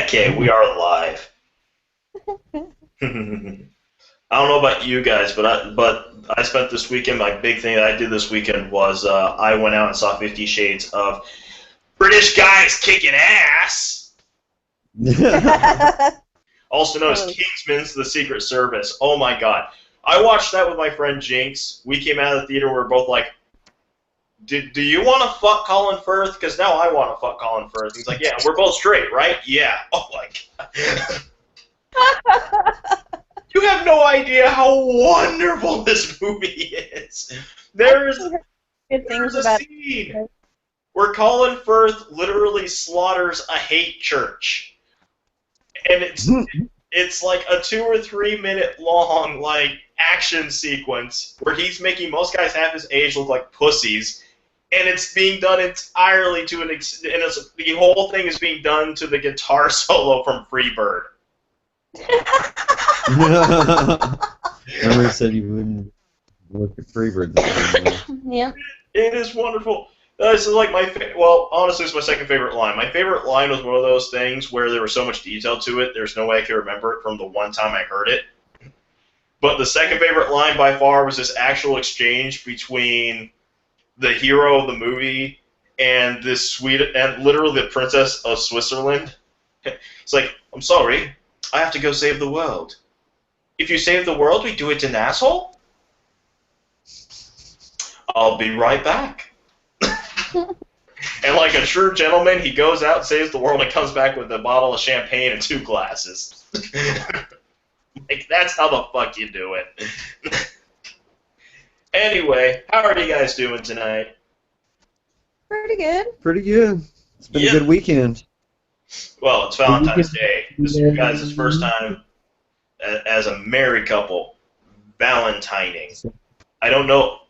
Okay, we are live. I don't know about you guys, but I spent this weekend. My big thing that I did this weekend was I went out and saw 50 Shades of British Guys Kicking Ass. Also known as Kingsman's The Secret Service. Oh my god. I watched that with my friend Jinx. We came out of the theater, we were both like, do you want to fuck Colin Firth? Because now I want to fuck Colin Firth. He's like, yeah, we're both straight, right? Yeah. Oh my god. You have no idea how wonderful this movie is. There's a scene where Colin Firth literally slaughters a hate church. And it's like a 2 or 3 minute long action sequence where he's making most guys half his age look like pussies, and it's being done entirely to the whole thing is being done to the guitar solo from Freebird. Remember, said you wouldn't look at Freebird. Yeah. It is wonderful. This is like honestly, it's my second favorite line. My favorite line was one of those things where there was so much detail to it, there's no way I could remember it from the one time I heard it. But the second favorite line by far was this actual exchange between the hero of the movie and this literally the princess of Switzerland. It's like, I'm sorry, I have to go save the world. If you save the world, we do it an asshole? I'll be right back. And like a true gentleman, he goes out, saves the world, and comes back with a bottle of champagne and 2 glasses. Like, that's how the fuck you do it. Anyway, how are you guys doing tonight? Pretty good. Pretty good. It's been a good weekend. Well, it's Valentine's Day. This is guys' first time as a married couple valentining. I don't know.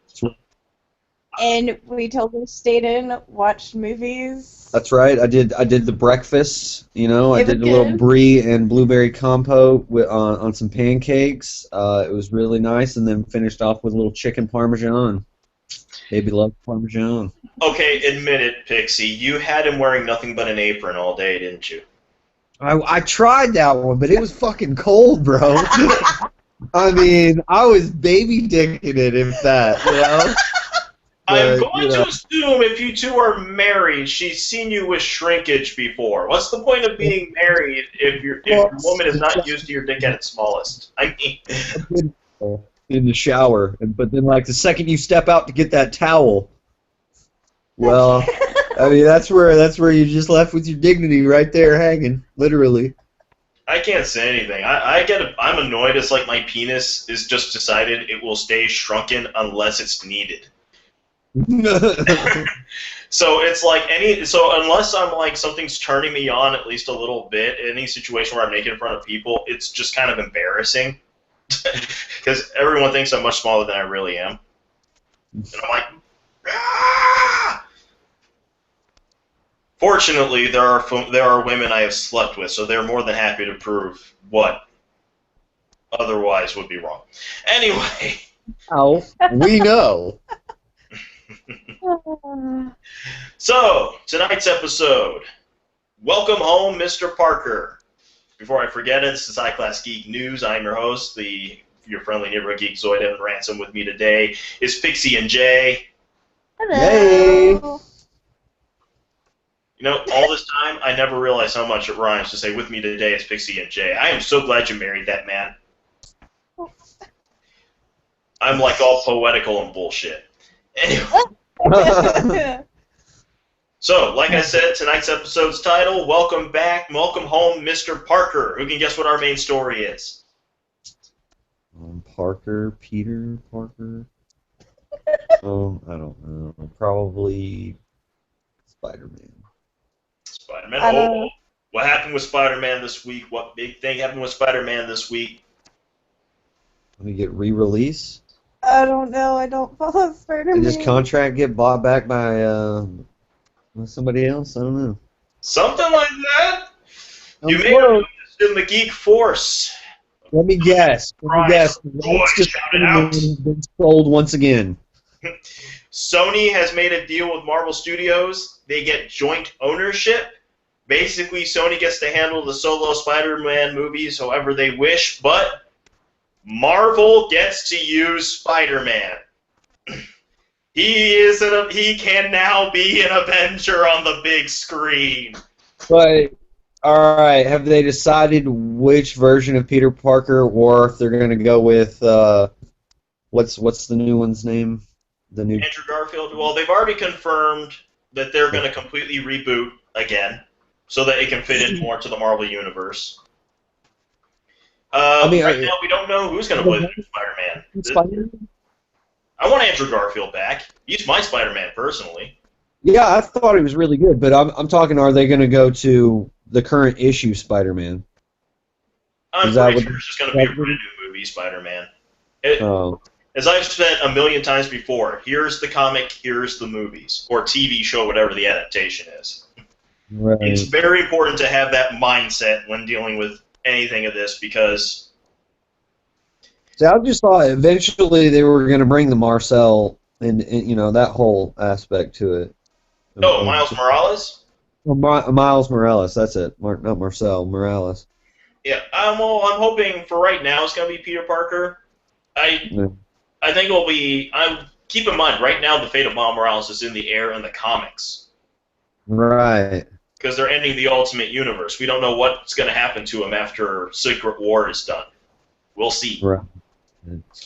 And we totally stayed in, watched movies. That's right. I did the breakfast. You know, I did a little good. brie and blueberry compote on some pancakes. It was really nice, and then finished off with a little chicken parmesan. Baby loves parmesan. Okay, admit it, Pixie. You had him wearing nothing but an apron all day, didn't you? I tried that one, but it was fucking cold, bro. I mean, I was baby dicking it, if that, you know? I'm going to assume if you two are married, she's seen you with shrinkage before. What's the point of being married if your woman is not used to your dick at its smallest? I mean, in the shower, but then like the second you step out to get that towel, well, I mean that's where you're just left with your dignity right there hanging, literally. I can't say anything. I'm annoyed. It's like my penis is just decided it will stay shrunken unless it's needed. So it's like unless I'm like something's turning me on at least a little bit, any situation where I'm naked in front of people, it's just kind of embarrassing because everyone thinks I'm much smaller than I really am, and I'm like, ah! Fortunately, there are women I have slept with, so they're more than happy to prove what otherwise would be wrong. Anyway. Oh, we know. So, tonight's episode, welcome home, Mr. Parker. Before I forget it, this is High Class Geek News. I'm your host, your friendly neighborhood geek Zoid Evan Ransom. With me today is Pixie and Jay. Hello. Hey. You know, all this time, I never realized how much it rhymes to say with me today is Pixie and Jay. I am so glad you married that man. I'm like all poetical and bullshit. Anyway. So, like I said, tonight's episode's title, welcome back, welcome home, Mr. Parker. Who can guess what our main story is? Peter Parker. Oh, I don't know. Probably Spider-Man. Spider-Man. Oh, what happened with Spider-Man this week? What big thing happened with Spider-Man this week? Let me get re-release. I don't know. I don't follow Spider-Man. Did his contract get bought back by somebody else? I don't know. Something like that? You may have noticed in the Geek Force. Let me guess. It's just been sold once again. Sony has made a deal with Marvel Studios. They get joint ownership. Basically, Sony gets to handle the solo Spider-Man movies however they wish, but Marvel gets to use Spider-Man. He can now be an Avenger on the big screen. But all right, have they decided which version of Peter Parker, or if they're going to go with what's the new one's name? The new Andrew Garfield. Well, they've already confirmed that they're going to completely reboot again, so that it can fit in more to the Marvel universe. Right now, we don't know who's going to play the new Spider-Man. I want Andrew Garfield back. He's my Spider-Man, personally. Yeah, I thought he was really good, but I'm talking, are they going to go to the current issue Spider-Man? I'm pretty sure it's just going to be a brand new movie Spider-Man. As I've said a million times before, here's the comic, here's the movies, or TV show, whatever the adaptation is. Right. It's very important to have that mindset when dealing with anything of this, because... See, I just thought eventually they were going to bring the Marcel and that whole aspect to it. Oh, Miles Morales? Miles Morales, that's it. Not Marcel, Morales. Yeah, I'm hoping for right now it's going to be Peter Parker. I think it'll be... keep in mind, right now the fate of Miles Morales is in the air in the comics. Right. Because they're ending the Ultimate Universe. We don't know what's going to happen to him after Secret War is done. We'll see. Right.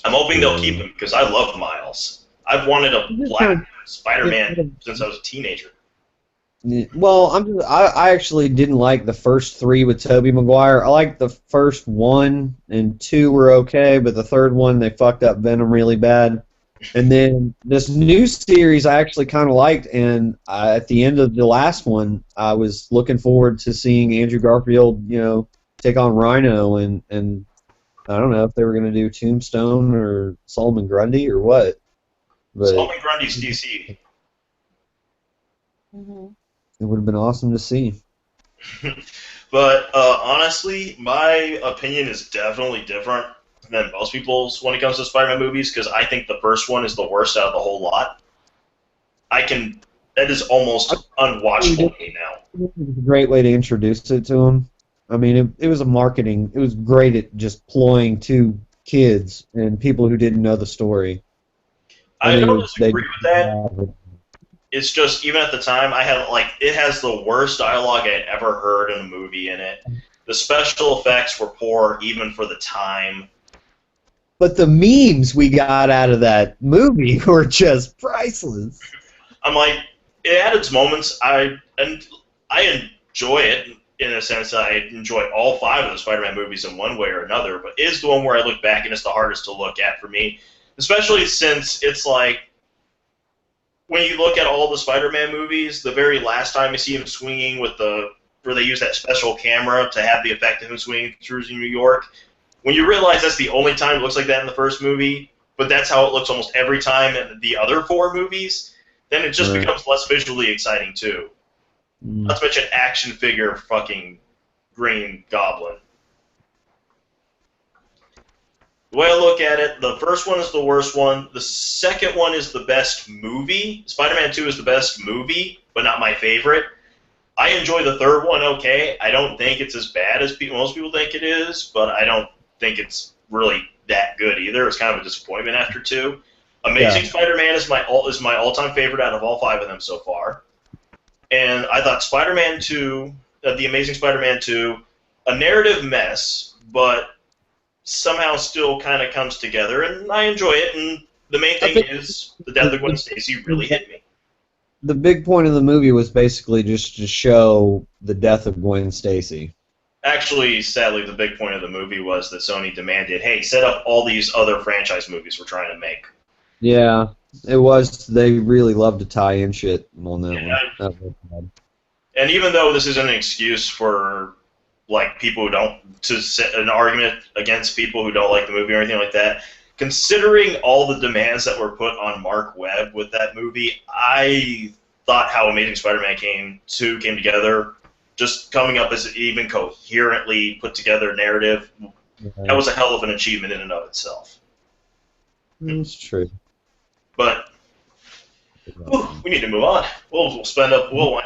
I'm hoping they'll keep him, because I love Miles. I've wanted a black Spider-Man since I was a teenager. Well, I actually didn't like the first three with Tobey Maguire. I liked the first one and two were okay, but the third one they fucked up Venom really bad. And then this new series I actually kind of liked, and at the end of the last one, I was looking forward to seeing Andrew Garfield, take on Rhino, and I don't know if they were going to do Tombstone or Solomon Grundy or what. But Solomon Grundy's DC. Mm-hmm. It would have been awesome to see. But honestly, my opinion is definitely different than most people's when it comes to Spider-Man movies, because I think the first one is the worst out of the whole lot. That is almost unwatchable to me now. It was a great way to introduce it to him. I mean, it was it was great at just ploying to kids and people who didn't know the story. I don't disagree with that. It's just, even at the time, it has the worst dialogue I'd ever heard in a movie in it. The special effects were poor, even for the time. But the memes we got out of that movie were just priceless. I'm like, it had its moments. I enjoy it in a sense that I enjoy all 5 of the Spider-Man movies in one way or another, but it is the one where I look back and it's the hardest to look at for me, especially since it's like, when you look at all the Spider-Man movies, the very last time you see him swinging where they use that special camera to have the effect of him swinging through New York, when you realize that's the only time it looks like that in the first movie, but that's how it looks almost every time in the other 4 movies, then it just becomes less visually exciting too. Not to mention action figure fucking Green Goblin. The way I look at it, the first one is the worst one. The second one is the best movie. Spider-Man 2 is the best movie, but not my favorite. I enjoy the third one okay. I don't think it's as bad as most people think it is, but I don't think it's really that good either. It's kind of a disappointment after 2. Amazing Spider-Man is my all-time favorite out of all 5 of them so far. And I thought Spider-Man 2, The Amazing Spider-Man 2, a narrative mess, but somehow still kind of comes together, and I enjoy it. And the main thing is the death of Gwen Stacy really hit me. The big point of the movie was basically just to show the death of Gwen Stacy. Actually, sadly, the big point of the movie was that Sony demanded, hey, set up all these other franchise movies we're trying to make. Yeah, it was. They really love to tie in shit on that one. That was bad. And even though this isn't an excuse for people who don't, to set an argument against people who don't like the movie or anything like that, considering all the demands that were put on Mark Webb with that movie, I thought how Amazing Spider-Man came together, just coming up as an even coherently put together narrative, that was a hell of an achievement in and of itself. That's true. But Whew, we need to move on. We'll wind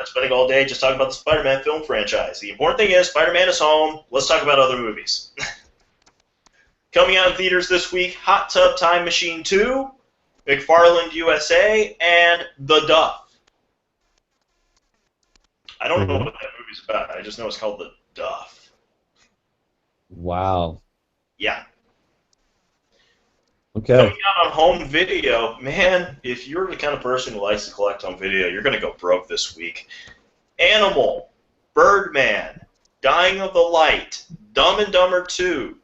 up spending all day just talking about the Spider-Man film franchise. The important thing is Spider-Man is home. Let's talk about other movies. Coming out in theaters this week, Hot Tub Time Machine 2, McFarland USA, and The Duff. I don't know what that movie's about. I just know it's called The Duff. Wow. Yeah. Okay. Coming out on home video, man, if you're the kind of person who likes to collect home video, you're going to go broke this week. Animal, Birdman, Dying of the Light, Dumb and Dumber 2.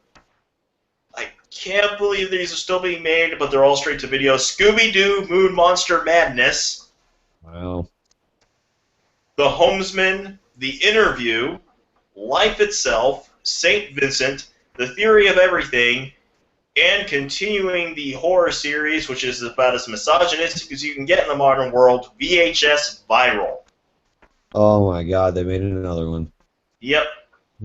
I can't believe these are still being made, but they're all straight to video. Scooby-Doo, Moon Monster Madness. Wow. The Homesman, The Interview, Life Itself, St. Vincent, The Theory of Everything, and continuing the horror series, which is about as misogynistic as you can get in the modern world, VHS Viral. Oh my God, they made another one. Yep.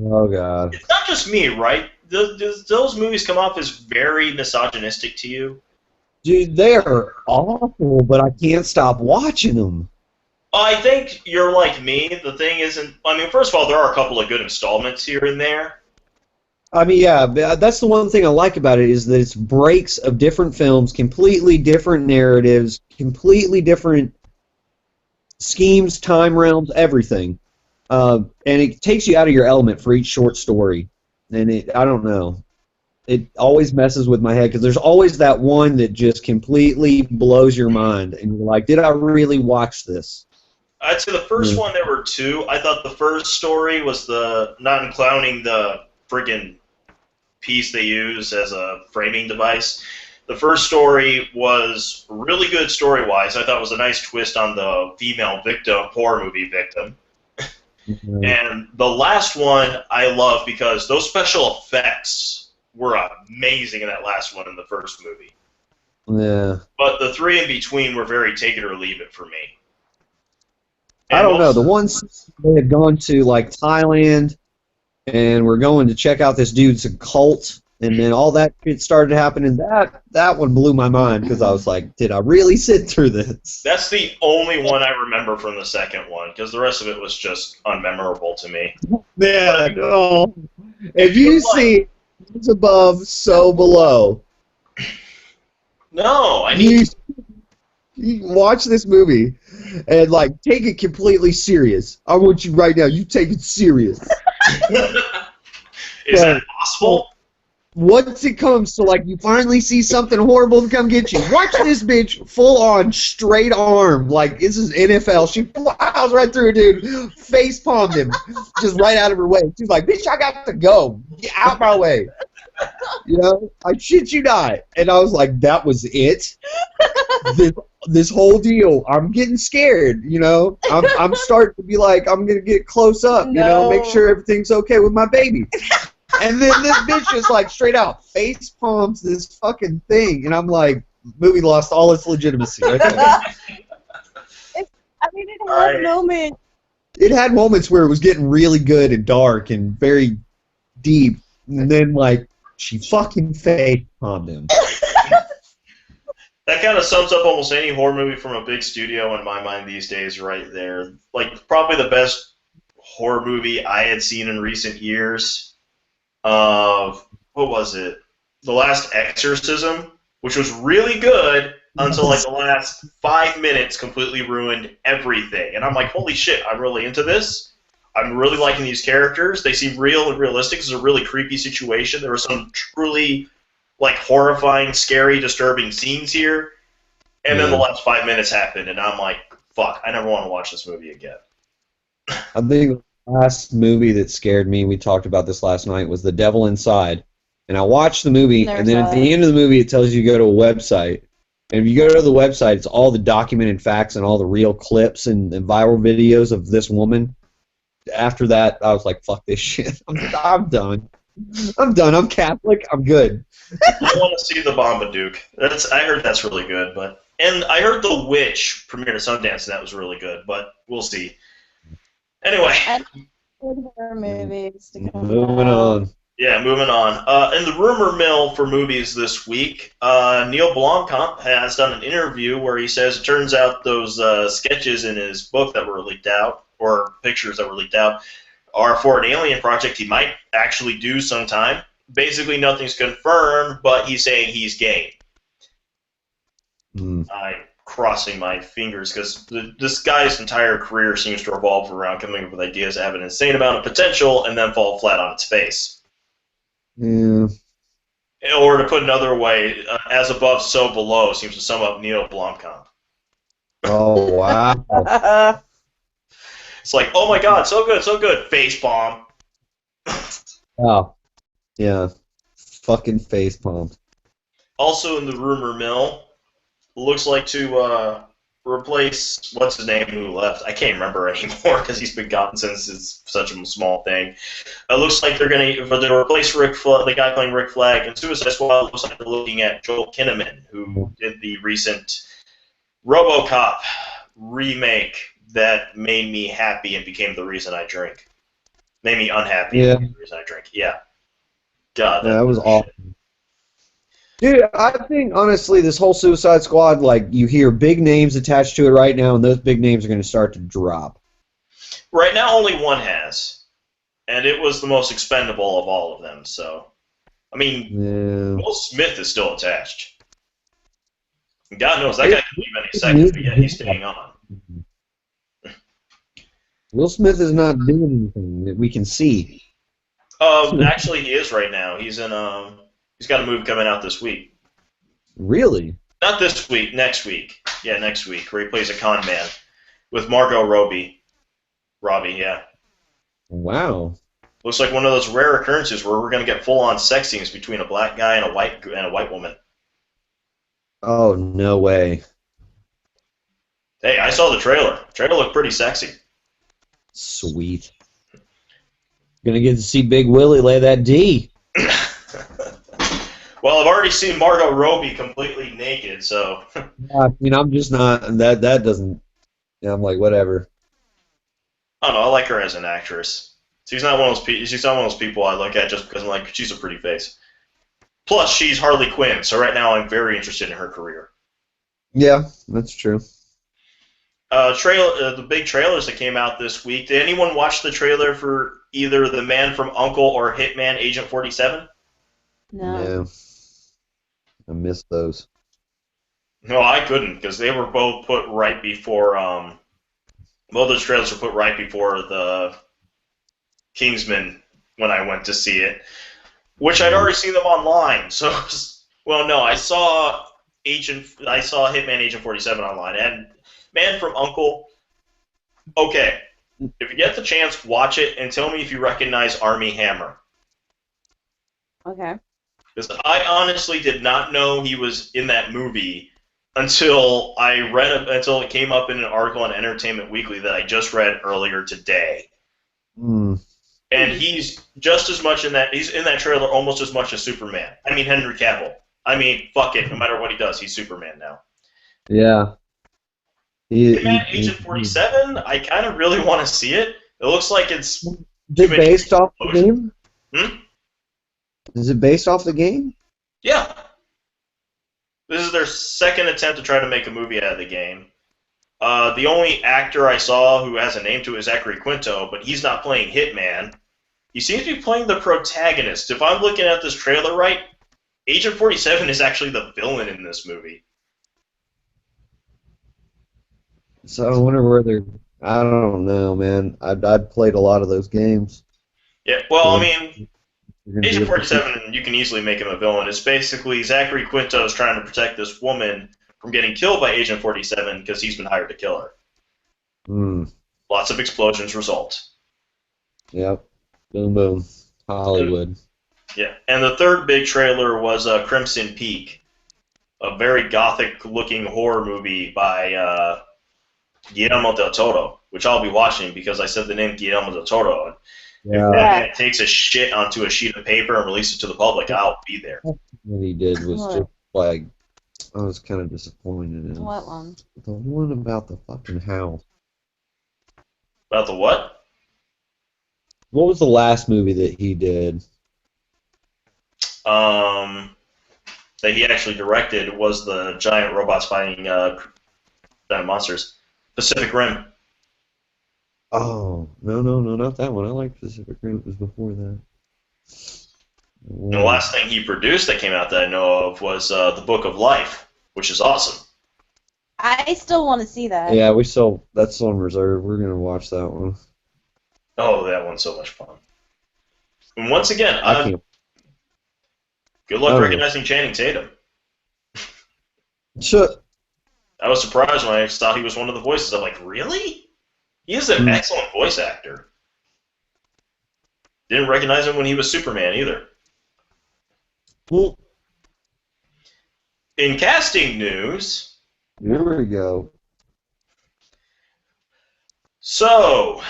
Oh God. It's not just me, right? Those movies come off as very misogynistic to you. Dude, they are awful, but I can't stop watching them. I think you're like me. The thing isn't... I mean, first of all, there are a couple of good installments here and there. I mean, yeah, that's the one thing I like about it is that it's breaks of different films, completely different narratives, completely different schemes, time realms, everything. And it takes you out of your element for each short story. And I don't know. It always messes with my head because there's always that one that just completely blows your mind. And you're like, did I really watch this? I'd say the first one, there were two. I thought the first story was not including the friggin' piece they use as a framing device. The first story was really good story-wise. I thought it was a nice twist on the female victim, horror movie victim. Mm-hmm. And the last one I love because those special effects were amazing in that last one in the first movie. Yeah. But the three in between were very take it or leave it for me. I don't know. The ones they had gone to, like, Thailand, and we're going to check out this dude's cult, and then all that shit started happening. That one blew my mind because I was like, did I really sit through this? That's the only one I remember from the second one, because the rest of it was just unmemorable to me. Yeah, no. If you see it's above, so below. No, I need to... You watch this movie and, like, take it completely serious. I want you right now. You take it serious. Is that possible? Once it comes to, like, you finally see something horrible to come get you, watch this bitch full on straight arm. Like, this is NFL. She plows right through a dude, face palmed him, just right out of her way. She's like, bitch, I got to go. Get out my way. You know? I shit you not. And I was like, that was it? This whole deal, I'm getting scared, you know. I'm starting to be like, I'm gonna get close up, you know, make sure everything's okay with my baby. And then this bitch is like straight out face palms this fucking thing, and I'm like, movie lost all its legitimacy. Right there. I mean, it had moments. It had moments where it was getting really good and dark and very deep, and then like she fucking face palmed him. That kind of sums up almost any horror movie from a big studio in my mind these days right there. Like, probably the best horror movie I had seen in recent years of, what was it? The Last Exorcism, which was really good until, like, the last 5 minutes completely ruined everything. And I'm like, holy shit, I'm really into this. I'm really liking these characters. They seem real and realistic. This is a really creepy situation. There were some truly... like horrifying, scary, disturbing scenes here, and then the last 5 minutes happened, and I'm like, fuck, I never want to watch this movie again. I think the last movie that scared me, we talked about this last night, was The Devil Inside. And I watched the movie, and then at the end of the movie it tells you to go to a website. And if you go to the website, it's all the documented facts and all the real clips and viral videos of this woman. After that, I was like, fuck this shit. I'm done. I'm done. I'm Catholic. I'm good. I want to see the Babadook. I heard that's really good, and I heard The Witch premiered at Sundance, and that was really good. But we'll see. Anyway, Horror movies to come moving out. on. Yeah, moving on. In the rumor mill for movies this week, Neil Blomkamp has done an interview where he says it turns out those sketches in his book that were leaked out, or pictures that were leaked out, are for an alien project he might actually do sometime. Basically, nothing's confirmed, but he's saying he's game. I'm crossing my fingers because this guy's entire career seems to revolve around coming up with ideas that have an insane amount of potential and then fall flat on its face. Yeah. Or to put another way, as above, so below seems to sum up Neil Blomkamp. Oh, wow. It's like, oh my god, so good, face bomb. Oh, yeah. Fucking face pumped. Also in the rumor mill, looks like to replace what's his name who left. I can't remember anymore because he's been gone since it's such a small thing. It looks like they're to replace the guy playing Rick Flag in Suicide Squad. It looks like they're looking at Joel Kinnaman, who did the recent RoboCop remake that made me happy and became the reason I drink. Made me unhappy and became the reason I drink. Yeah. God. Yeah, that was awesome. Dude, I think, honestly, this whole Suicide Squad, like, you hear big names attached to it right now, and those big names are going to start to drop. Right now, only one has. And it was the most expendable of all of them, so... I mean, Will Smith is still attached. God knows, that guy could leave any second, but yeah, he's staying on. Will Smith is not doing anything that we can see. Actually, he is right now. He's in, he's got a movie coming out this week. Really? Not this week, next week. Yeah, next week, where he plays a con man with Margot Robbie. Yeah. Wow. Looks like one of those rare occurrences where we're going to get full-on sex scenes between a black guy and a white woman. Oh, no way. Hey, I saw the trailer. The trailer looked pretty sexy. Sweet. Gonna get to see Big Willie lay that D. Well, I've already seen Margot Robbie completely naked, so... I mean, I'm just not... That doesn't... Yeah, I'm like, whatever. I don't know, I like her as an actress. She's not one of those people I look at just because I'm like, she's a pretty face. Plus, she's Harley Quinn, so right now I'm very interested in her career. Yeah, that's true. The big trailers that came out this week. Did anyone watch the trailer for either The Man from U.N.C.L.E. or Hitman Agent 47? No. I missed those. No, I couldn't, because they were both put right before, both those trailers were put right before the Kingsman when I went to see it, which I'd already seen them online, so, well, no, I saw Hitman Agent 47 online, and Man from U.N.C.L.E., okay, if you get the chance, watch it, and tell me if you recognize Armie Hammer. Okay. Because I honestly did not know he was in that movie until it came up in an article on Entertainment Weekly that I just read earlier today. Mm. And he's just as much he's in that trailer almost as much as Superman. I mean, Henry Cavill. I mean, fuck it, no matter what he does, he's Superman now. Yeah. Hitman Agent 47, I kind of really want to see it. It looks like it's... Is it based off the game? Hmm? Is it based off the game? Yeah. This is their second attempt to try to make a movie out of the game. The only actor I saw who has a name to it is Zachary Quinto, but he's not playing Hitman. He seems to be playing the protagonist. If I'm looking at this trailer right, Agent 47 is actually the villain in this movie. So I wonder where they're... I don't know, man. I'd played a lot of those games. Yeah, well, I mean... Agent 47, you can easily make him a villain. It's basically Zachary Quinto is trying to protect this woman from getting killed by Agent 47 because he's been hired to kill her. Mm. Lots of explosions result. Yep. Boom, boom. Hollywood. Yeah, and the third big trailer was Crimson Peak, a very gothic-looking horror movie by Guillermo del Toro, which I'll be watching because I said the name Guillermo del Toro. Yeah. If that takes a shit onto a sheet of paper and releases it to the public, I'll be there. What he did was just like, I was kind of disappointed in. What one? The one about the fucking house. About the what? What was the last movie that he did? that he actually directed was the giant robots fighting giant monsters. Pacific Rim. Oh, no, not that one. I like Pacific Rim. It was before that. And the last thing he produced that came out that I know of was The Book of Life, which is awesome. I still want to see that. Yeah, that's on reserve. We're going to watch that one. Oh, that one's so much fun. And once again, good luck recognizing Channing Tatum. Sure. I was surprised when I thought he was one of the voices. I'm like, really? He is an excellent voice actor. Didn't recognize him when he was Superman either. Well, in casting news... Here we go. So,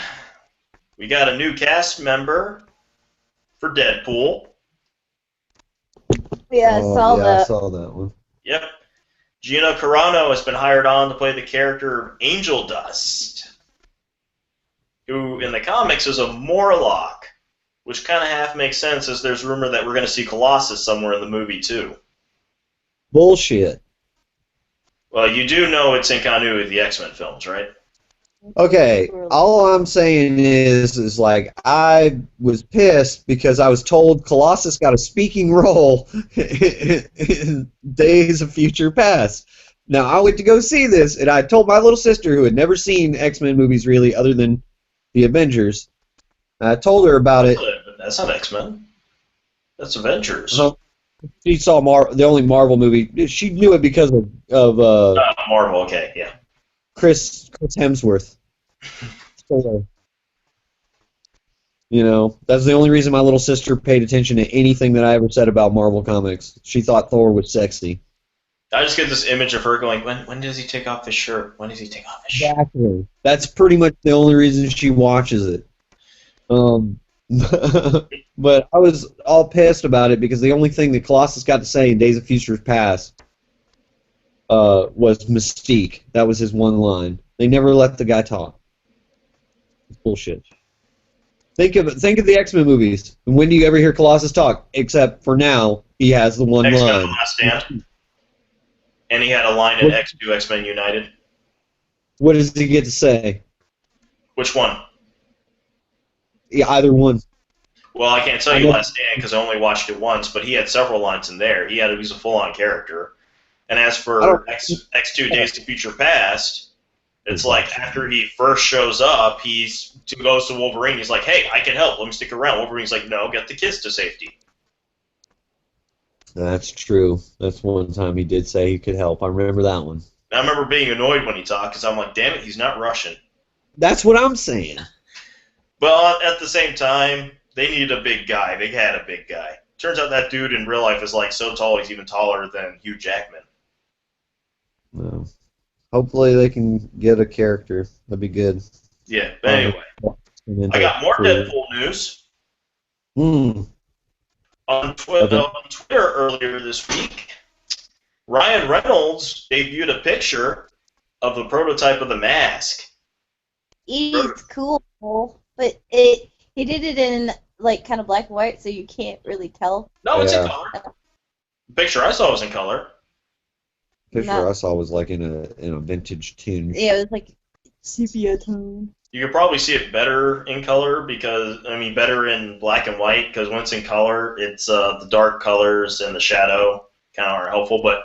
we got a new cast member for Deadpool. Yeah, I saw that. I saw that one. Yep. Gina Carano has been hired on to play the character Angel Dust, who in the comics is a Morlock, which kind of half makes sense as there's rumor that we're going to see Colossus somewhere in the movie too. Bullshit. Well, you do know it's in continuity with the X-Men films, right? Okay, all I'm saying is like, I was pissed because I was told Colossus got a speaking role in Days of Future Past. Now, I went to go see this, and I told my little sister, who had never seen X-Men movies really other than the Avengers, I told her about it. That's not X-Men. That's Avengers. She saw the only Marvel movie. She knew it because of Marvel, okay, yeah. Chris Hemsworth. So, that's the only reason my little sister paid attention to anything that I ever said about Marvel Comics. She thought Thor was sexy. I just get this image of her going, when does he take off his shirt? When does he take off his shirt? Exactly. That's pretty much the only reason she watches it. But I was all pissed about it because the only thing that Colossus got to say in Days of Future Past was Mystique. That was his one line. They never let the guy talk. It's bullshit. Think of the X-Men movies. When do you ever hear Colossus talk? Except for now, he has the one X-Men line. The Last Stand. And he had a line in X2 X-Men United. What does he get to say? Which one? Yeah, either one. Well, I can't tell you Last Stand because I only watched it once, but he had several lines in there. He's a full-on character. And as for X2 Days to Future Past, it's like after he first shows up, he goes to Wolverine. He's like, hey, I can help. Let me stick around. Wolverine's like, no, get the kids to safety. That's true. That's one time he did say he could help. I remember that one. I remember being annoyed when he talked because I'm like, damn it, he's not Russian. That's what I'm saying. But at the same time, they needed a big guy. They had a big guy. Turns out that dude in real life is like so tall he's even taller than Hugh Jackman. Well, hopefully they can get a character. That'd be good. Yeah, but anyway. I got more Deadpool news. On Twitter earlier this week, Ryan Reynolds debuted a picture of the prototype of the mask. It's cool, but he did it in like kind of black and white, so you can't really tell. No, it's in color. The picture I saw was in color. Picture I saw was like in a vintage tinge. Yeah, it was like sepia tone. You could probably see it better in color better in black and white because when it's in color, it's the dark colors and the shadow kind of are helpful. But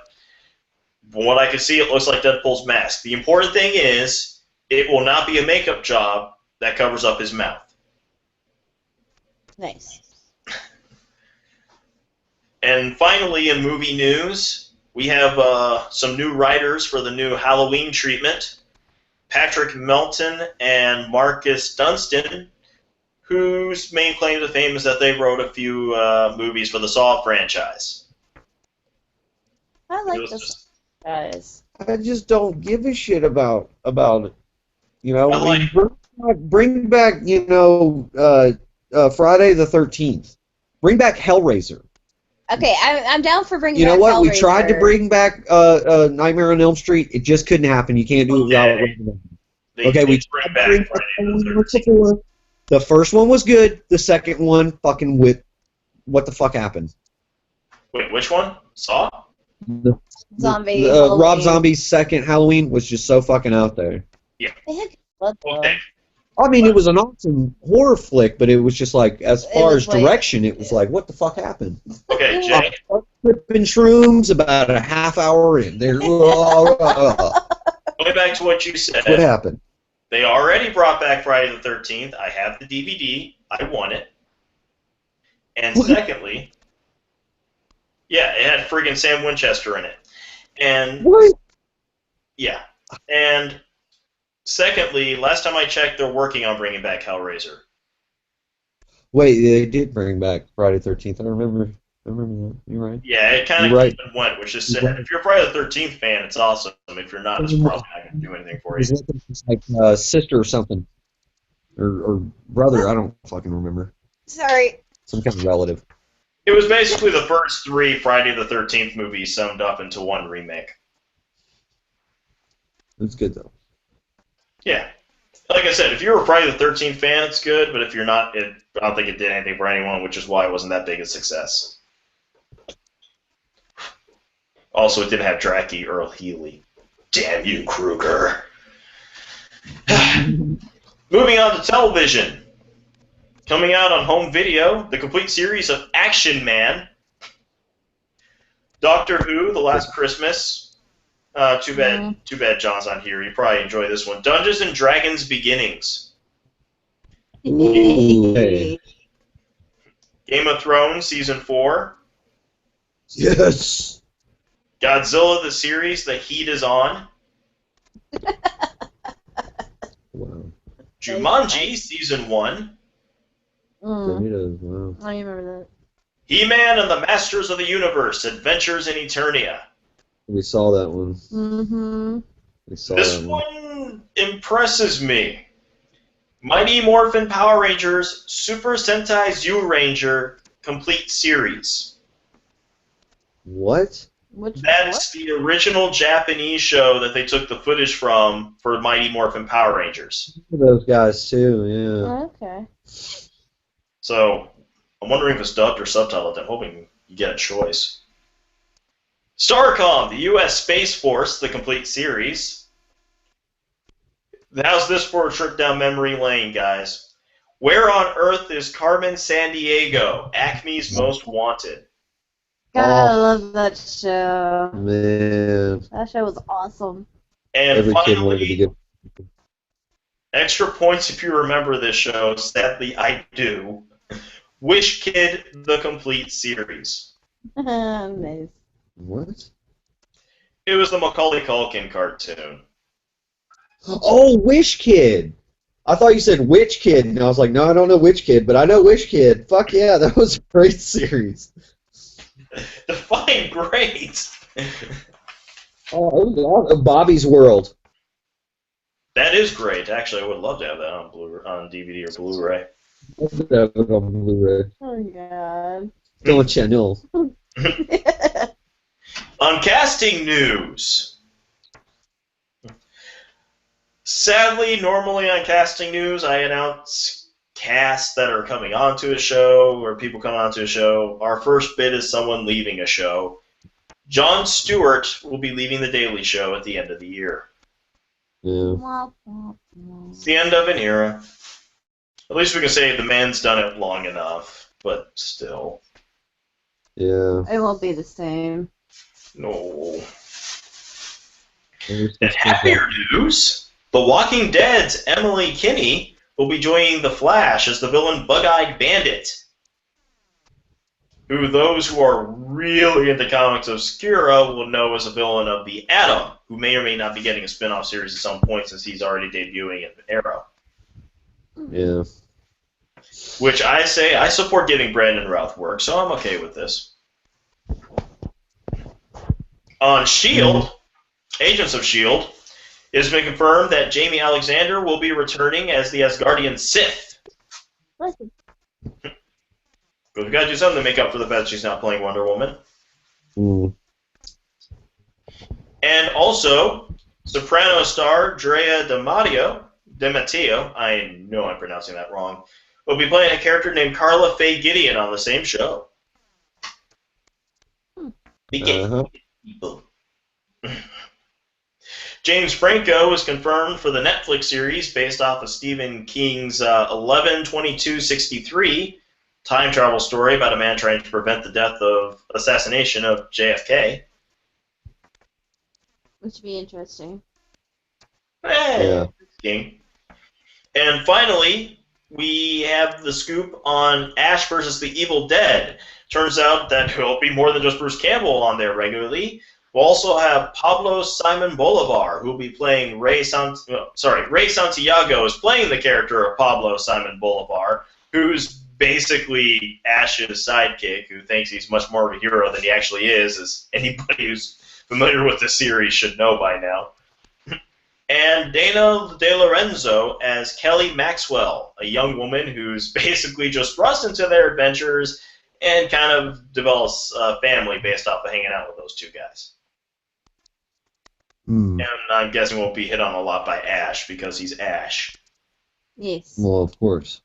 from what I could see, it looks like Deadpool's mask. The important thing is it will not be a makeup job that covers up his mouth. Nice. And finally, in movie news, we have some new writers for the new Halloween treatment. Patrick Melton and Marcus Dunstan, whose main claim to fame is that they wrote a few movies for the Saw franchise. I like this guys. I just don't give a shit about it. Bring back, Friday the 13th. Bring back Hellraiser. Okay, I'm down for bringing back You know what? Hellraiser. We tried to bring back Nightmare on Elm Street. It just couldn't happen. You can't do it without it. Okay, we tried to bring back the first one was good. The second one, fucking what the fuck happened? Wait, which one? Saw? Zombie. Rob Zombie's second Halloween was just so fucking out there. Yeah. They had blood though. Okay. I mean, it was an awesome horror flick, but it was just like, as far as like, direction, it was like, what the fuck happened? Okay, Jay. Tripping shrooms about a half hour in there. Going back to what you said. What happened? They already brought back Friday the 13th. I have the DVD. I want it. And secondly, yeah, it had friggin' Sam Winchester in it. And What? yeah. And secondly, last time I checked, they're working on bringing back Hellraiser. Wait, they did bring back Friday 13th. I remember that. You're right. Yeah, it kind of Right. went, which is sad. If you're a Friday the 13th fan, it's awesome. If you're not, it's probably not going to do anything for you. It's like sister or something. Or brother, I don't fucking remember. Sorry. Some kind of relative. It was basically the first 3 Friday the 13th movies summed up into one remake. It's good, though. Yeah. Like I said, if you're a Friday the 13th fan, it's good, but if you're not, I don't think it did anything for anyone, which is why it wasn't that big a success. Also, it didn't have Drake Earl Healy. Damn you, Kruger. Moving on to television. Coming out on home video, the complete series of Action Man. Doctor Who, The Last Christmas. Too bad John's not here. You probably enjoy this one. Dungeons and Dragons Beginnings. Hey. Game of Thrones Season 4. Yes. Godzilla the series, The Heat is On. Wow. Jumanji Season 1. Wow. I remember that. He-Man and the Masters of the Universe, Adventures in Eternia. We saw that one. Mm-hmm. We saw This that one. one impresses me. Mighty Morphin Power Rangers Super Sentai Zyuranger Complete Series. What? That's the original Japanese show that they took the footage from for Mighty Morphin Power Rangers. Those guys, too, yeah. Oh, okay. So, I'm wondering if it's dubbed or subtitled. I'm hoping you get a choice. Starcom, the U.S. Space Force, the complete series. How's this for a trip down memory lane, guys? Where on Earth is Carmen Sandiego, Acme's Most Wanted? God, I love that show. Man. That show was awesome. And Every kid wanted to be finally, good. extra points if you remember this show. Sadly, I do. Wish Kid, the complete series. Nice. What? It was the Macaulay Culkin cartoon. Oh, Wish Kid! I thought you said Witch Kid, and I was like, no, I don't know Witch Kid, but I know Wish Kid. Fuck yeah, that was a great series. Define great. Oh, it was awesome. Bobby's World. That is great. Actually, I would love to have that on DVD or Blu-ray. That was on Blu-ray. Oh, God. Don't you know? On casting news. Sadly, normally on casting news, I announce casts that are coming onto a show or people coming onto a show. Our first bit is someone leaving a show. Jon Stewart will be leaving The Daily Show at the end of the year. Yeah. It's the end of an era. At least we can say the man's done it long enough, but still. Yeah. It won't be the same. No. And happier news, The Walking Dead's Emily Kinney will be joining The Flash as the villain Bug-Eyed Bandit, who those who are really into comics obscura will know as a villain of the Atom, who may or may not be getting a spin-off series at some point since he's already debuting in Arrow. Yeah. Which I say, I support giving Brandon Routh work, so I'm okay with this. On S.H.I.E.L.D., Agents of S.H.I.E.L.D., it has been confirmed that Jamie Alexander will be returning as the Asgardian Sith. But we've got to do something to make up for the fact that she's not playing Wonder Woman. Mm. And also, Soprano star Drea DiMatteo, I know I'm pronouncing that wrong, will be playing a character named Carla Faye Gideon on the same show. We get people. James Franco was confirmed for the Netflix series based off of Stephen King's 11/22/63 time travel story about a man trying to prevent the assassination of JFK. Which would be interesting. Yeah. King. And finally, we have the scoop on Ash versus the Evil Dead. Turns out that there'll be more than just Bruce Campbell on there regularly. We'll also have Pablo Simon Bolivar, who will be playing Ray Santiago is playing the character of Pablo Simon Bolivar, who's basically Ash's sidekick, who thinks he's much more of a hero than he actually is, as anybody who's familiar with the series should know by now. And Dana De Lorenzo as Kelly Maxwell, a young woman who's basically just thrust into their adventures and kind of develops a family based off of hanging out with those two guys. And I'm guessing we'll be hit on a lot by Ash because he's Ash. Yes. Well, of course.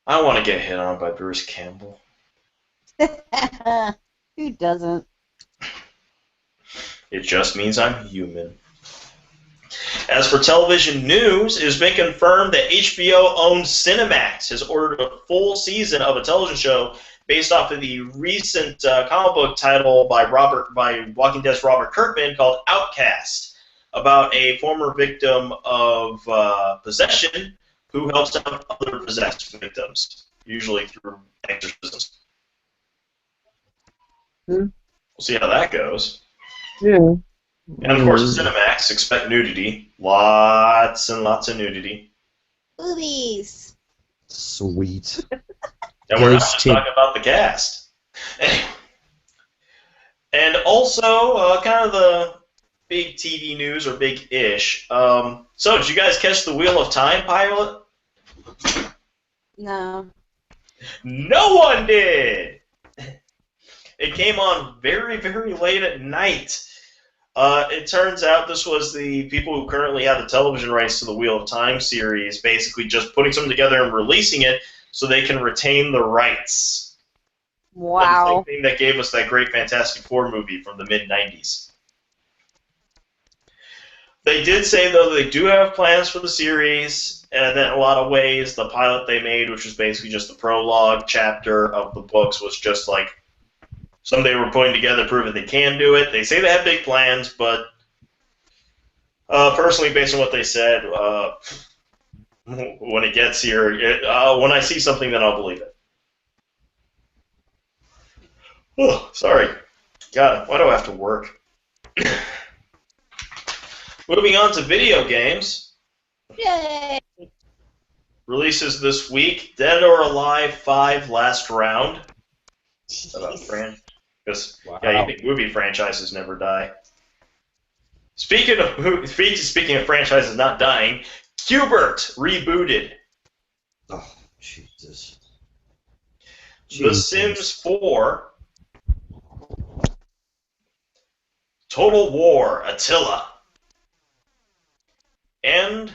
I want to get hit on by Bruce Campbell. Who doesn't? It just means I'm human. As for television news, it has been confirmed that HBO owns Cinemax has ordered a full season of a television show based off of the recent comic book title by Walking Dead's Robert Kirkman called Outcast, about a former victim of possession who helps out other possessed victims, usually through exorcisms. We'll see how that goes. Yeah. And of course, Cinemax, expect nudity. Lots and lots of nudity. Boobies. Sweet. And we're not just talking about the cast. And also, kind of the big TV news, or big-ish. So, did you guys catch the Wheel of Time pilot? No. No one did! It came on very, very late at night. It turns out this was the people who currently have the television rights to the Wheel of Time series basically just putting something together and releasing it so they can retain the rights. Wow. The same thing that gave us that great Fantastic Four movie from the mid-90s. They did say, though, they do have plans for the series, and in a lot of ways, the pilot they made, which was basically just the prologue chapter of the books, was just like something they were putting together to prove that they can do it. They say they have big plans, but personally, based on what they said, when it gets here, when I see something, then I'll believe it. Oh, sorry. God, why do I have to work? Moving on to video games. Yay! Releases this week: Dead or Alive 5 Last Round. Because yeah, you think movie franchises never die. Speaking of franchises not dying, Q*bert rebooted. Oh, Jesus. The Sims 4. Total War Attila. And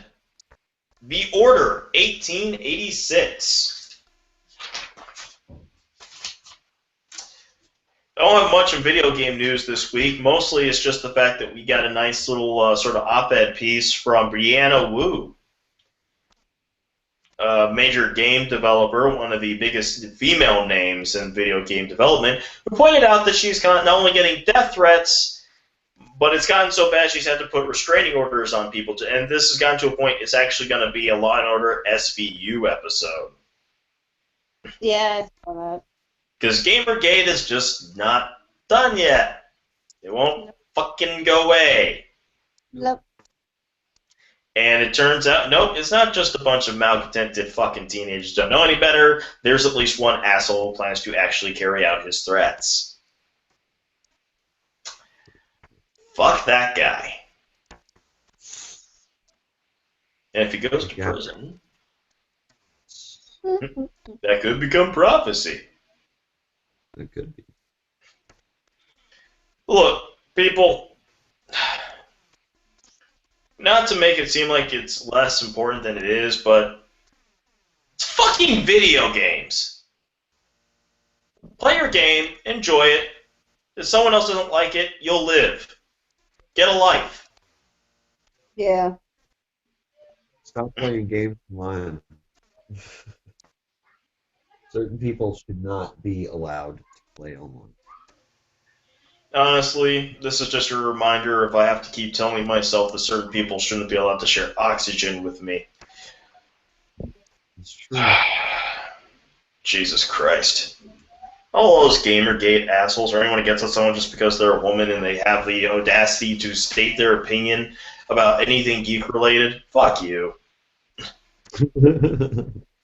The Order 1886. I don't have much in video game news this week. Mostly it's just the fact that we got a nice little sort of op-ed piece from Brianna Wu, a major game developer, one of the biggest female names in video game development, who pointed out that she's not only getting death threats, but it's gotten so bad she's had to put restraining orders on people. And this has gotten to a point it's actually going to be a Law & Order SVU episode. Yeah, I saw that. Because Gamergate is just not done yet. It won't fucking go away. Nope. And it turns out, nope, it's not just a bunch of malcontented fucking teenagers who don't know any better. There's at least one asshole who plans to actually carry out his threats. Fuck that guy. And if he goes to prison, that could become prophecy. It could be. Look, people, not to make it seem like it's less important than it is, but it's fucking video games. Play your game, enjoy it, If someone else doesn't like it, you'll live. Get a life. Yeah. Stop playing games online. Certain people should not be allowed to play online. Honestly, this is just a reminder if I have to keep telling myself that certain people shouldn't be allowed to share oxygen with me. It's true. Jesus Christ. All those Gamergate assholes, or anyone who gets at someone just because they're a woman and they have the audacity to state their opinion about anything geek-related, fuck you.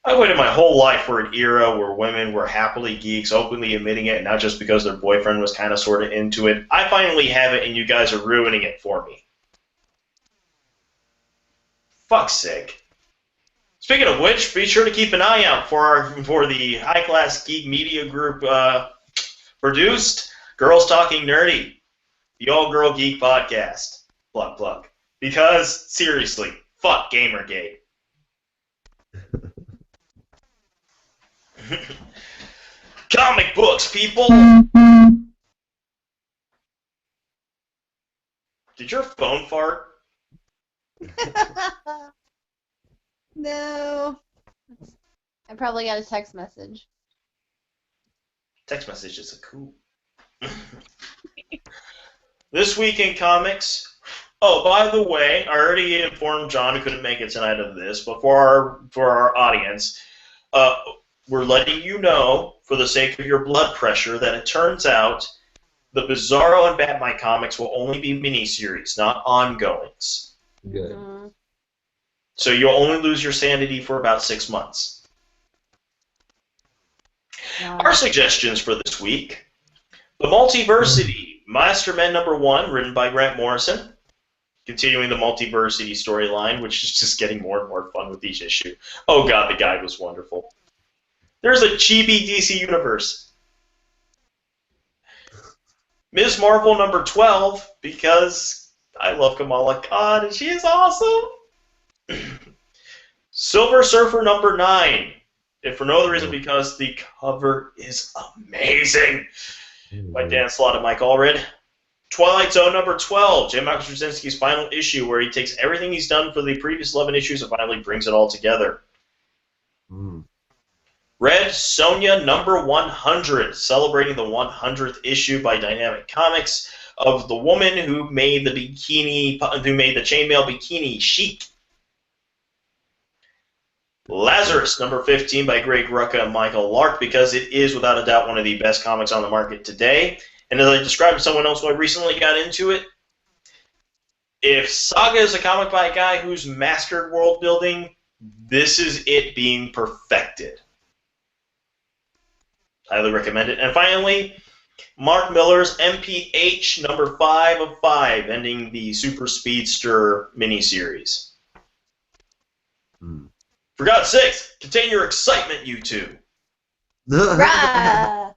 I waited my whole life for an era where women were happily geeks, openly admitting it, not just because their boyfriend was kind of sort of into it. I finally have it, and you guys are ruining it for me. Fuck's sake. Speaking of which, be sure to keep an eye out for the High Class Geek Media Group produced Girls Talking Nerdy, the all-girl geek podcast. Plug, plug. Because, seriously, fuck Gamergate. Comic books, people! Did your phone fart? No. I probably got a text message. Text messages are cool. This week in comics. Oh, by the way, I already informed John who couldn't make it tonight of this, but for our audience, we're letting you know, for the sake of your blood pressure, that it turns out the Bizarro and Batman comics will only be miniseries, not ongoings. Good. So you'll only lose your sanity for about 6 months. Our suggestions for this week: The Multiversity, Masterman #1, written by Grant Morrison, continuing the Multiversity storyline, which is just getting more and more fun with each issue. Oh god, the guide was wonderful. There's a chibi DC universe. Ms. Marvel #12, because I love Kamala Khan and she is awesome. Silver Surfer #9, if for no other reason because the cover is amazing. By Dan Slott and Mike Allred. Twilight Zone #12, J. Michael Straczynski's final issue, where he takes everything he's done for the previous 11 issues and finally brings it all together. Red Sonja #100, celebrating the 100th issue by Dynamic Comics of the woman who made the chainmail bikini chic. Lazarus #15 by Greg Rucka and Michael Lark, because it is without a doubt one of the best comics on the market today. And as I described to someone else who I recently got into it, if Saga is a comic by a guy who's mastered world building, this is it being perfected. Highly recommend it. And finally, Mark Miller's MPH #5 of 5, ending the Super Speedster miniseries. For God's sakes, contain your excitement, you two. Rah!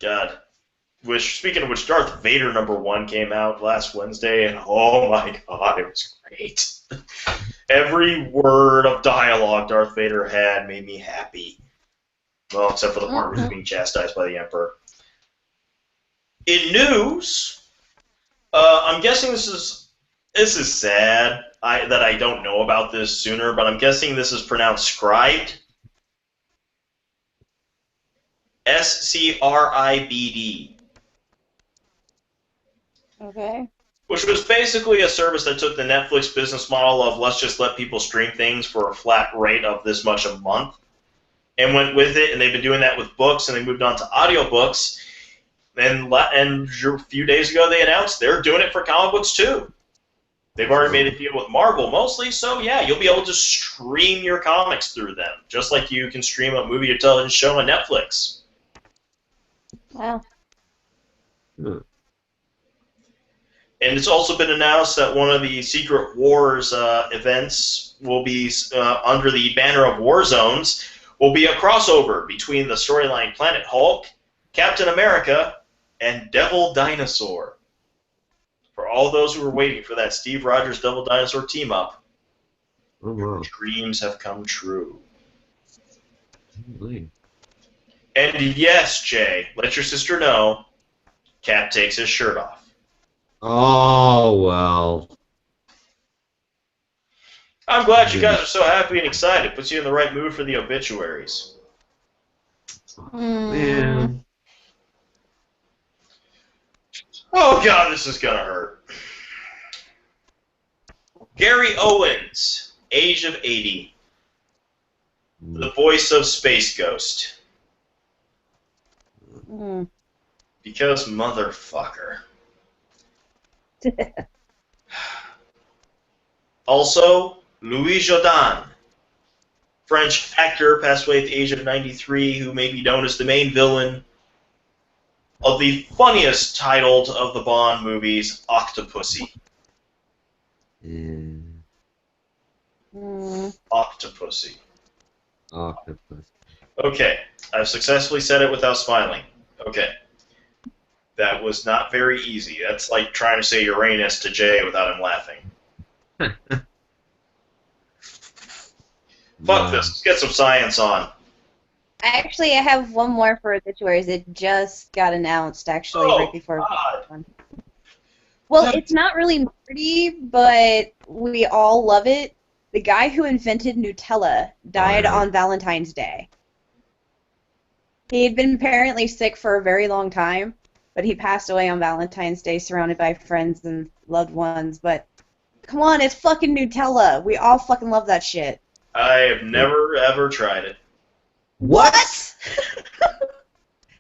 God. Speaking of which, Darth Vader #1 came out last Wednesday, and oh my god, it was great. Every word of dialogue Darth Vader had made me happy. Well, except for the part where he was being chastised by the Emperor. In news, I'm guessing this is sad that I don't know about this sooner, but I'm guessing this is pronounced scribed. SCRIBD. Okay. Which was basically a service that took the Netflix business model of let's just let people stream things for a flat rate of this much a month, and went with it, and they've been doing that with books, and they moved on to audiobooks, and a few days ago they announced they're doing it for comic books too. They've already made a deal with Marvel mostly, so yeah, you'll be able to stream your comics through them, just like you can stream a movie or television show on Netflix. Wow. And it's also been announced that one of the Secret Wars events will be, under the banner of War Zones, will be a crossover between the storyline Planet Hulk, Captain America, and Devil Dinosaur. For all those who were waiting for that Steve Rogers Devil Dinosaur team-up, your dreams have come true. And yes, Jay, let your sister know, Cap takes his shirt off. Oh, well. I'm glad you guys are so happy and excited. Puts you in the right mood for the obituaries. Man. Oh, God, this is gonna hurt. Gary Owens, age of 80. The voice of Space Ghost. Because motherfucker. Also, Louis Jordan, French actor, passed away at the age of 93, who may be known as the main villain of the funniest titled of the Bond movies, Octopussy. Octopussy. Octopus. Okay, I've successfully said it without smiling. Okay. That was not very easy. That's like trying to say Uranus to Jay without him laughing. Fuck this. Let's get some science on. Actually, I have one more for obituaries. It just got announced, actually, right before. God. Well, it's not really Marty, but we all love it. The guy who invented Nutella died on Valentine's Day. He had been apparently sick for a very long time, but he passed away on Valentine's Day surrounded by friends and loved ones. But come on, it's fucking Nutella. We all fucking love that shit. I have never, ever tried it. What?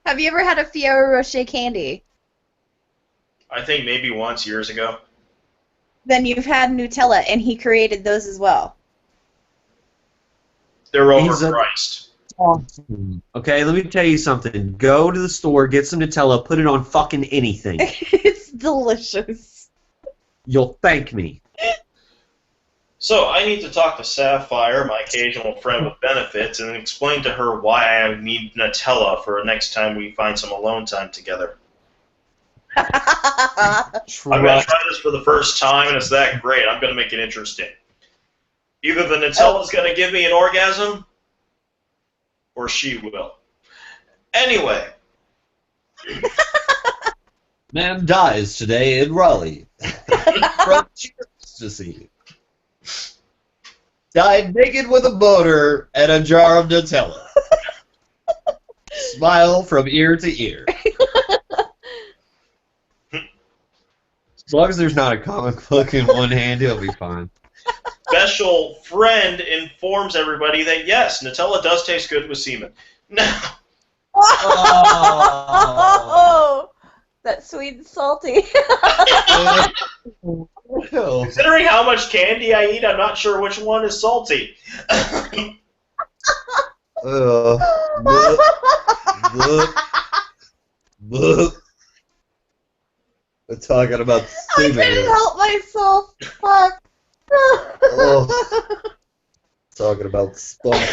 Have you ever had a Ferrero Rocher candy? I think maybe once, years ago. Then you've had Nutella, and he created those as well. They're overpriced. Awesome. Okay, let me tell you something. Go to the store, get some Nutella, put it on fucking anything. It's delicious. You'll thank me. So, I need to talk to Sapphire, my occasional friend with benefits, and explain to her why I need Nutella for next time we find some alone time together. I'm going to try this for the first time, and it's that great. I'm going to make it interesting. Either the Nutella's going to give me an orgasm, or she will. Anyway. Man dies today in Raleigh. From ecstasy. Died naked with a boner and a jar of Nutella. Smile from ear to ear. As long as there's not a comic book in one hand, it'll be fine. Special friend informs everybody that yes, Nutella does taste good with semen. Now, Oh, that's sweet and salty. considering how much candy I eat, I'm not sure which one is salty. We're talking about I couldn't help myself. Fuck. Talking about spunk.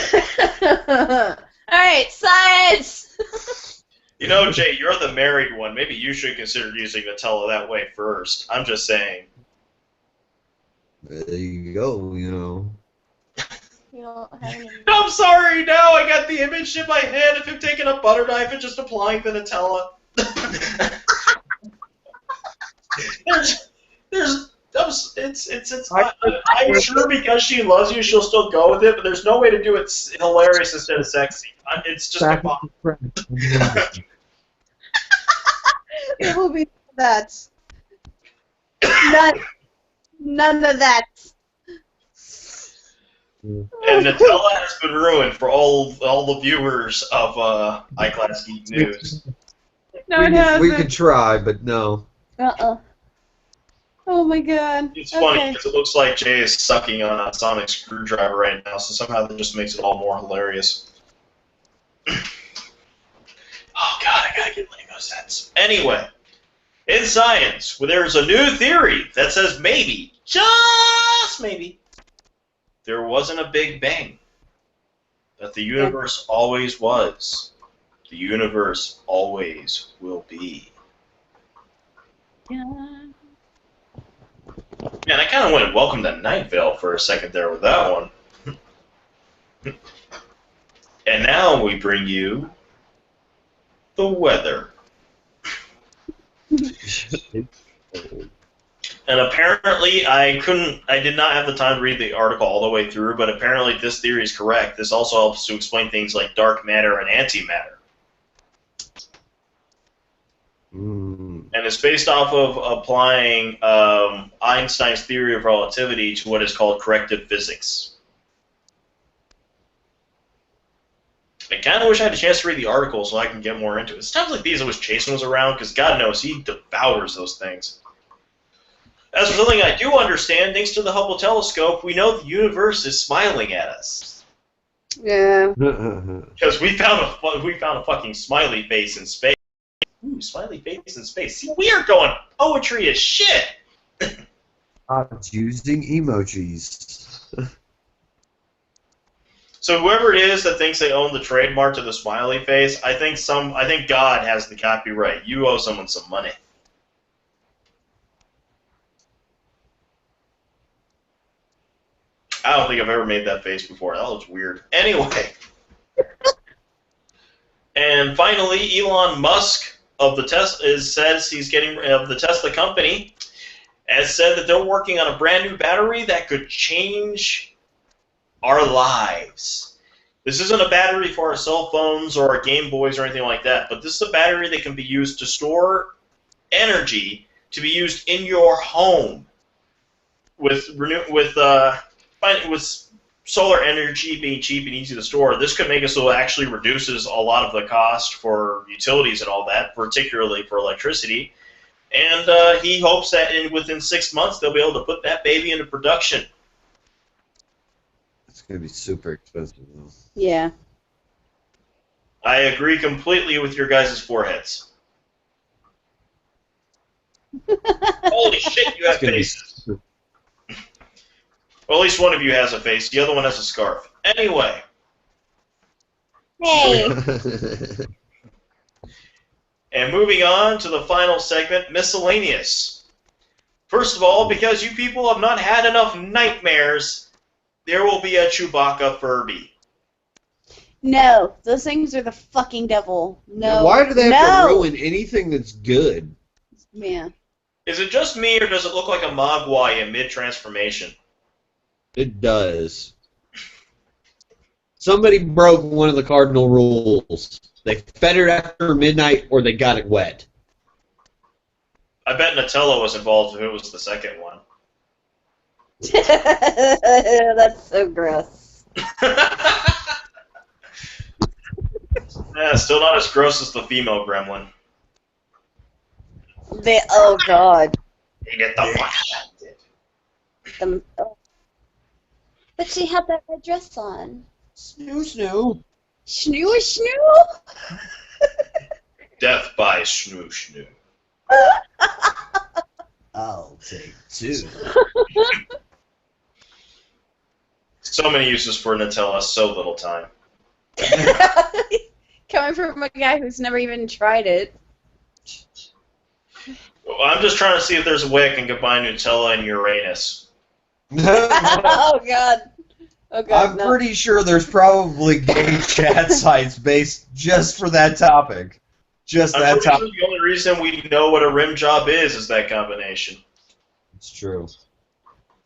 Alright, science! You know, Jay, you're the married one. Maybe you should consider using Nutella that way first. I'm just saying. There you go, you know. You don't have any... I'm sorry, now I got the image in my head of him taking a butter knife and just applying the Nutella. I'm sure because she loves you, she'll still go with it, but there's no way to do it hilarious instead of sexy. It's just a bomb. It will be that. None of that. And Nutella has been ruined for all the viewers of High Class Geek News. No, it hasn't. We could try, but no. Oh my god. It's funny because it looks like Jay is sucking on a sonic screwdriver right now, so somehow that just makes it all more hilarious. Oh god, I gotta get Lego sets. Anyway, in science, there's a new theory that says maybe, just maybe, there wasn't a Big Bang. That the universe always was. The universe always will be. Man, I kind of went welcome to Night Vale for a second there with that one. And now we bring you the weather. And apparently, I did not have the time to read the article all the way through, but apparently this theory is correct. This also helps to explain things like dark matter and antimatter. And it's based off of applying Einstein's theory of relativity to what is called corrective physics. I kind of wish I had a chance to read the article so I can get more into it. It's times like these I wish Jason was around, because God knows he devours those things. As for something I do understand, thanks to the Hubble telescope, we know the universe is smiling at us. Yeah. Because we found a fucking smiley face in space. Ooh, smiley face in space. See, we are going poetry as shit. It's using emojis. So whoever it is that thinks they own the trademark to the smiley face, I think God has the copyright. You owe someone some money. I don't think I've ever made that face before. That looks weird. Anyway. And finally, Elon Musk of the the Tesla company has said that they're working on a brand new battery that could change our lives. This isn't a battery for our cell phones or our Game Boys or anything like that, but this is a battery that can be used to store energy to be used in your home with solar energy being cheap and easy to store. This could make it so it actually reduces a lot of the cost for utilities and all that, particularly for electricity. And he hopes that within 6 months they'll be able to put that baby into production. It's going to be super expensive, though. Yeah. I agree completely with your guys' foreheads. Holy shit, you have faces. Well, at least one of you has a face. The other one has a scarf. Anyway. Hey. And moving on to the final segment, miscellaneous. First of all, because you people have not had enough nightmares, there will be a Chewbacca Furby. No, those things are the fucking devil. No. Why do they have to ruin anything that's good? Yeah. Is it just me, or does it look like a Mogwai in mid-transformation? It does. Somebody broke one of the cardinal rules. They fed it after midnight, or they got it wet. I bet Nutella was involved if it was the second one. That's so gross. Yeah, still not as gross as the female gremlin. Oh god. You get the But she had that red dress on. Snoo. Snoo snoo. Death by snoo snoo. I'll take two. So many uses for Nutella, so little time. Coming from a guy who's never even tried it. Well, I'm just trying to see if there's a way I can combine Nutella and Uranus. Oh god. Oh god. I'm pretty sure there's probably gay chat sites based just for that topic. Just that topic. Sure the only reason we know what a rim job is that combination. It's true.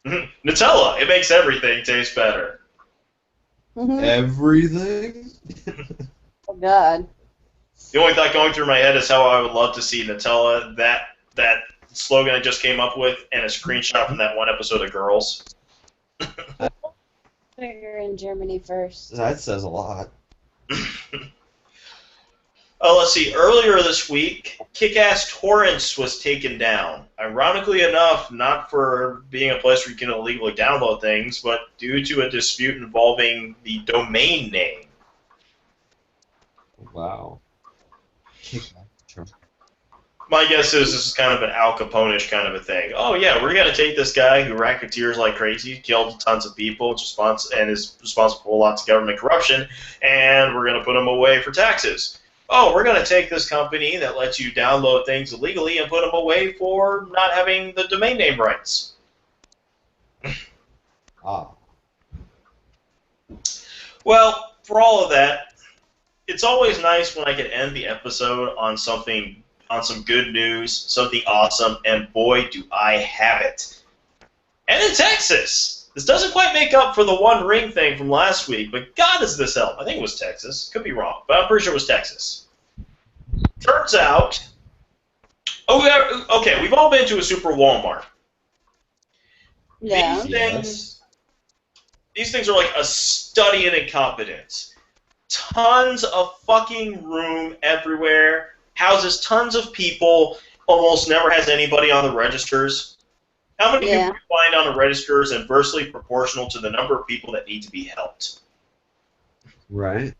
Nutella, it makes everything taste better. Mm-hmm. Everything? Oh god. The only thought going through my head is how I would love to see Nutella, that slogan I just came up with, and a screenshot from that one episode of Girls. You're in Germany first. That says a lot. Let's see. Earlier this week, Kick-Ass Torrents was taken down. Ironically enough, not for being a place where you can illegally download things, but due to a dispute involving the domain name. Wow. My guess is this is kind of an Al Capone-ish kind of a thing. Oh yeah, we're gonna take this guy who racketeers like crazy, killed tons of people, and is responsible for lots of government corruption, and we're gonna put him away for taxes. Oh, we're gonna take this company that lets you download things illegally and put them away for not having the domain name rights. Well, for all of that, it's always nice when I can end the episode on something on some good news, something awesome, and boy, do I have it. And in Texas! This doesn't quite make up for the One Ring thing from last week, but God does this help. I think it was Texas. Could be wrong, but I'm pretty sure it was Texas. Turns out... Okay, we've all been to a super Walmart. Yeah. These things are like a study in incompetence. Tons of fucking room everywhere. Houses tons of people. Almost never has anybody on the registers. How many people you find on the register is inversely proportional to the number of people that need to be helped. Right.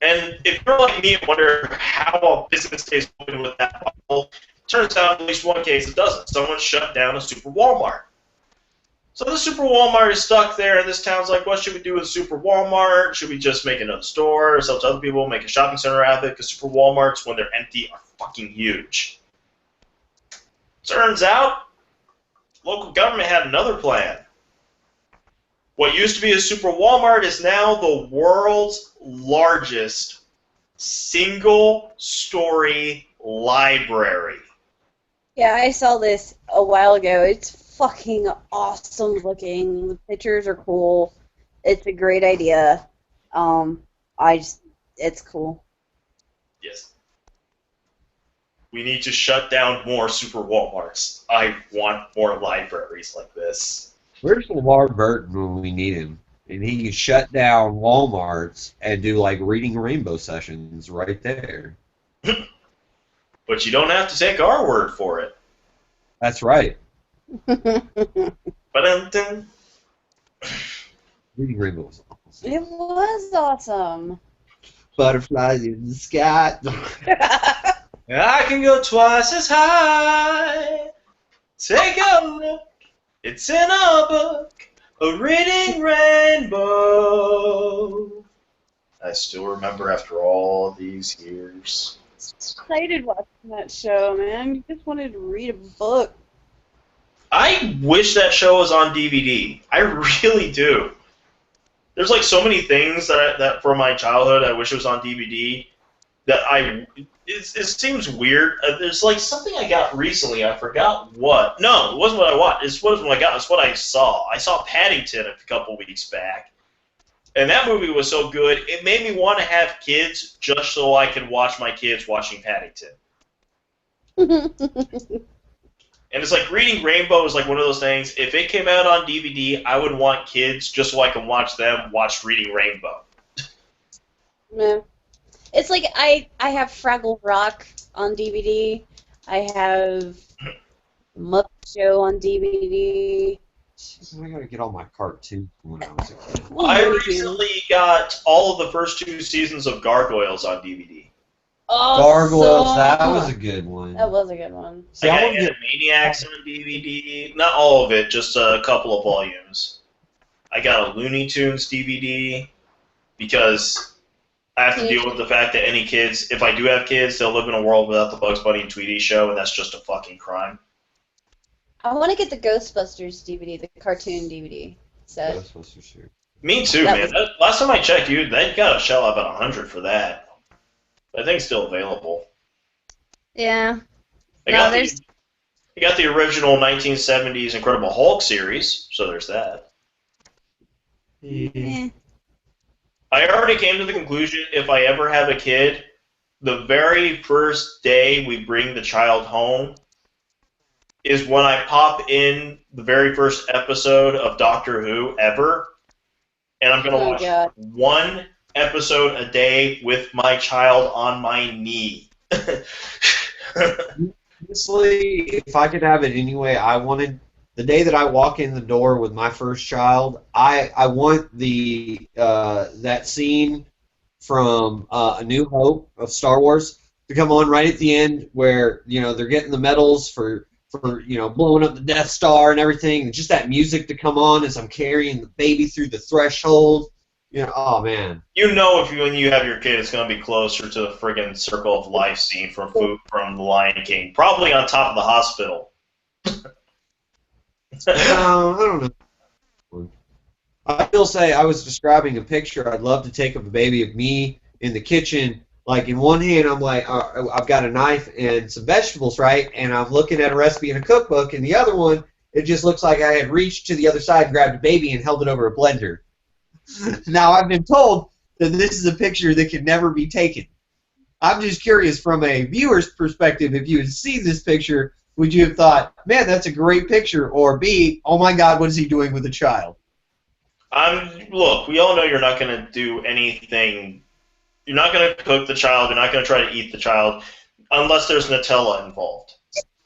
And if you're like me and wonder how a business stays open with that bubble, turns out in at least one case it doesn't. Someone shut down a super Walmart. So the super Walmart is stuck there, and this town's like, what should we do with super Walmart? Should we just make another store or sell to other people, make a shopping center out of it? Because super Walmarts, when they're empty, are fucking huge. Turns out, local government had another plan. What used to be a super Walmart is now the world's largest single-story library. Yeah, I saw this a while ago. It's fucking awesome looking. The pictures are cool. It's a great idea. It's cool. Yes. We need to shut down more super Walmarts. I want more libraries like this. Where's LeVar Burton when we need him? And he can shut down Walmarts and do like reading Rainbow sessions right there. But you don't have to take our word for it. That's right. Ba-dum-dum. Reading Rainbow was awesome. It was awesome. Butterflies in the sky. I can go twice as high. Take a look. It's in a book. A reading rainbow. I still remember after all these years. Excited watching that show, man. You just wanted to read a book. I wish that show was on DVD. I really do. There's like so many things that from my childhood I wish it was on DVD. It seems weird. There's like something I got recently. I forgot what. No, it wasn't what I watched. It wasn't what I got. It's what I saw. I saw Paddington a couple weeks back, and that movie was so good. It made me want to have kids just so I could watch my kids watching Paddington. And it's like Reading Rainbow is like one of those things. If it came out on DVD, I would want kids just so I can watch them watch Reading Rainbow. Yeah. It's like I have Fraggle Rock on DVD. I have Muppet Show on DVD. I gotta get all my cartoons from when I was a kid. I recently got all of the first 2 seasons of Gargoyles on DVD. Oh, Gargoyles, that was a good one. That was a good one. I got Animaniacs on DVD. Not all of it, just a couple of volumes. I got a Looney Tunes DVD because I have to deal with the fact that any kids, if I do have kids, they'll live in a world without the Bugs Bunny and Tweety show, and that's just a fucking crime. I want to get the Ghostbusters DVD, the cartoon DVD set. Ghostbusters, sure. Me too, man. Last time I checked, they got a shell out about 100 for that. I think it's still available. Yeah. I got the original 1970s Incredible Hulk series, so there's that. Eh. I already came to the conclusion, if I ever have a kid, the very first day we bring the child home is when I pop in the very first episode of Doctor Who ever, and I'm going to watch one episode a day with my child on my knee. Honestly, if I could have it any way I wanted, the day that I walk in the door with my first child, I want that scene from A New Hope of Star Wars to come on right at the end where they're getting the medals for blowing up the Death Star and everything, and just that music to come on as I'm carrying the baby through the threshold. Oh man. When you have your kid, it's going to be closer to the friggin' Circle of Life scene from The Lion King. Probably on top of the hospital. I don't know. I will say, I was describing a picture I'd love to take of a baby of me in the kitchen, Like, in one hand, I'm like, I've got a knife and some vegetables, right? And I'm looking at a recipe in a cookbook, and the other one, it just looks like I had reached to the other side, grabbed a baby, and held it over a blender. Now, I've been told that this is a picture that can never be taken. I'm just curious, from a viewer's perspective, if you had seen this picture, would you have thought, man, that's a great picture, or B, oh my God, what is he doing with a child? Look, we all know you're not going to do anything. You're not going to cook the child. You're not going to try to eat the child unless there's Nutella involved.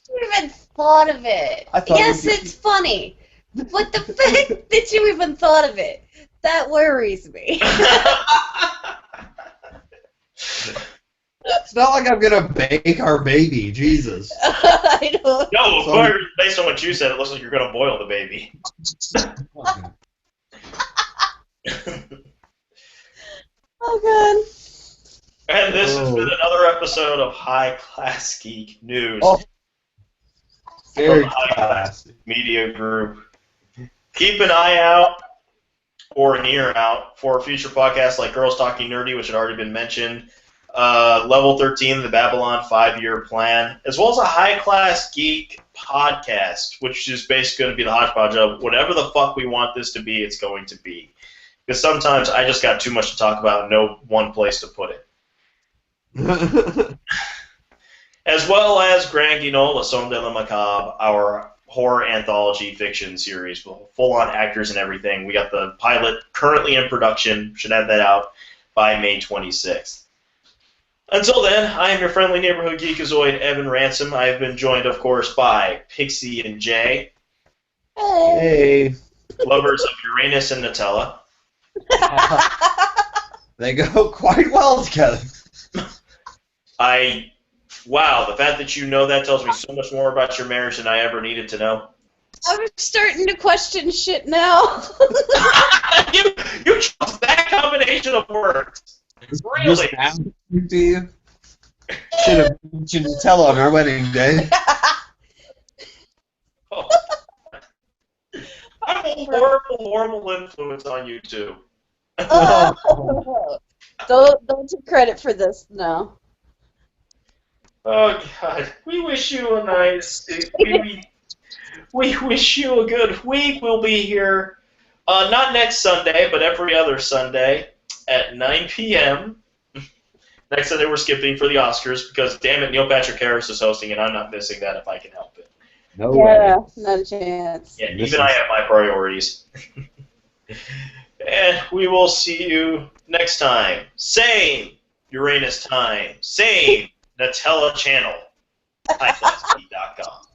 You even thought of it. Yes, it's funny. But the fact that you even thought of it, that worries me. It's not like I'm going to bake our baby, Jesus. I don't know. No, of course, based on what you said, it looks like you're going to boil the baby. Oh, God. And this has been another episode of High Class Geek News. Oh, very High Class Media Group. Keep an eye out, or an ear out, for future podcasts like Girls Talking Nerdy, which had already been mentioned, Level 13, the Babylon 5-year plan, as well as a High Class Geek podcast, which is basically going to be the hodgepodge of whatever the fuck we want this to be, it's going to be. Because sometimes I just got too much to talk about and no one place to put it. As well as Grand Guignol, La Somme de la Macabre, our horror anthology fiction series with full-on actors and everything. We got the pilot currently in production. Should have that out by May 26th. Until then, I am your friendly neighborhood geekazoid, Evan Ransom. I have been joined, of course, by Pixie and Jay. Hey. Lovers of Uranus and Nutella. They go quite well together. Wow, the fact that you know that tells me so much more about your marriage than I ever needed to know. I'm starting to question shit now. you chose that combination of words. Really? Do you? Should have mentioned Nutella on our wedding day. Oh. I'm a horrible, horrible influence on you too. Oh. Don't take credit for this, no. Oh God, we wish you a nice. We wish you a good week. We'll be here, not next Sunday, but every other Sunday at 9 p.m. Next Sunday we're skipping for the Oscars because, damn it, Neil Patrick Harris is hosting, and I'm not missing that if I can help it. No way. Not a chance. Yeah, even I have my priorities. And we will see you next time. Same Uranus time. Same Nutella channel. HighClassGeek.com.